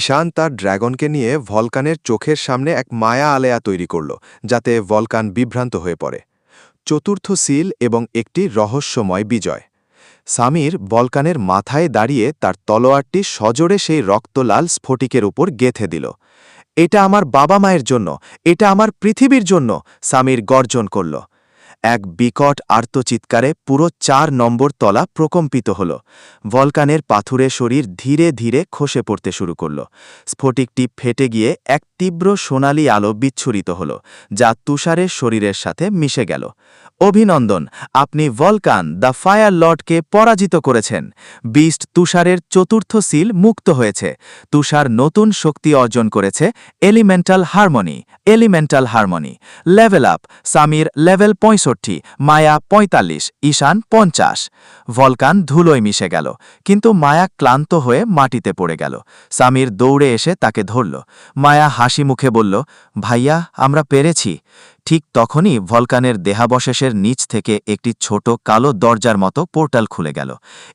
ঈশান তার ড্র্যাগনকে নিয়ে ভলকানের চোখের সামনে এক মায়া আলেয়া তৈরি করল, যাতে ভলকান বিভ্রান্ত হয়ে পড়ে। চতুর্থ সিল এবং একটি রহস্যময় বিজয়। সামির ভলকানের মাথায় দাঁড়িয়ে তার তলোয়ারটি সজোরে সেই রক্তলাল স্ফটিকের উপর গেঁথে দিল। এটা আমার বাবা মায়ের জন্য, এটা আমার পৃথিবীর জন্য, সামির গর্জন করল। এক বিকট আর্তচিৎকারে পুরো ৪ নম্বর তলা প্রকম্পিত হল। ভলকানের পাথুরে শরীর ধীরে ধীরে খসে পড়তে শুরু করল। স্ফটিকটি ফেটে গিয়ে এক তীব্র সোনালি আলো বিচ্ছুরিত হল, যা তুষারের শরীরের সাথে মিশে গেল। অভিনন্দন, আপনি ভলকান দ্য ফায়ার লর্ডকে পরাজিত করেছেন। বিস্ট তুষারের চতুর্থ সিল মুক্ত হয়েছে। তুষার নতুন শক্তি অর্জন করেছে, elemental harmony. Level up, Samir level ৬৫, মায়া ৪৫, ঈশান ৫০। ভলকান ধুলোয় মিশে গেল, কিন্তু মায়া ক্লান্ত হয়ে মাটিতে পড়ে গেল। সামির দৌড়ে এসে তাকে ধরল। মায়া হাসি মুখে বলল, ভাইয়া, আমরা পেরেছি। ঠিক তখনই ভলকানের দেহাবশেষের নিচ থেকে একটি ছোট কালো দরজার মতো পোর্টাল খুলে গেল।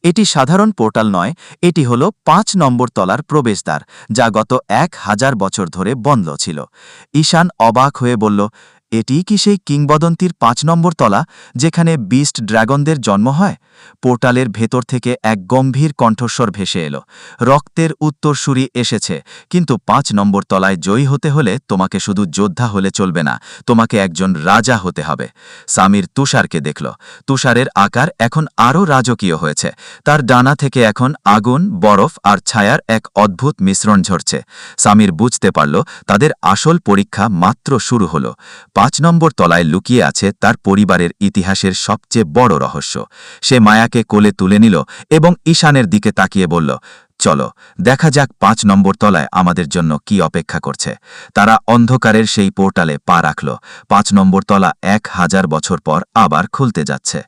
এটি সাধারণ পোর্টাল নয়, এটি হল ৫ নম্বর তলার প্রবেশদ্বার, যা গত ১,০০০ বছর ধরে বন্ধ ছিল। ঈশান অবাক হয়ে বলল, এটিই কি সেই কিংবদন্তির ৫ নম্বর তলা, যেখানে বিস্ট ড্র্যাগনদের জন্ম হয়? পোর্টালের ভেতর থেকে এক গম্ভীর কণ্ঠস্বর ভেসে এলো, রক্তের উত্তরসূরি এসেছে, কিন্তু ৫ নম্বর তলায় জয়ী হতে হলে তোমাকে শুধু যোদ্ধা হলে চলবে না, তোমাকে একজন রাজা হতে হবে। সামির তুষারকে দেখল। তুষারের আকার এখন আরও রাজকীয় হয়েছে। তার ডানা থেকে এখন আগুন, বরফ আর ছায়ার এক অদ্ভুত মিশ্রণ ঝরছে। সামির বুঝতে পারল তাদের আসল পরীক্ষা মাত্র শুরু হলো। ৫ নম্বর তলায় লুকিয়ে আছে তার পরিবারের ইতিহাসের সবচেয়ে বড় রহস্য। সে মায়াকে কোলে তুলে নিল এবং ঈশানের দিকে তাকিয়ে বলল, চলো দেখা যাক ৫ নম্বর তলায় আমাদের জন্য কি অপেক্ষা করছে। তারা অন্ধকারের সেই পোর্টালে পা রাখল। ৫ নম্বর তলা ১,০০০ বছর পর আবার খুলতে যাচ্ছে।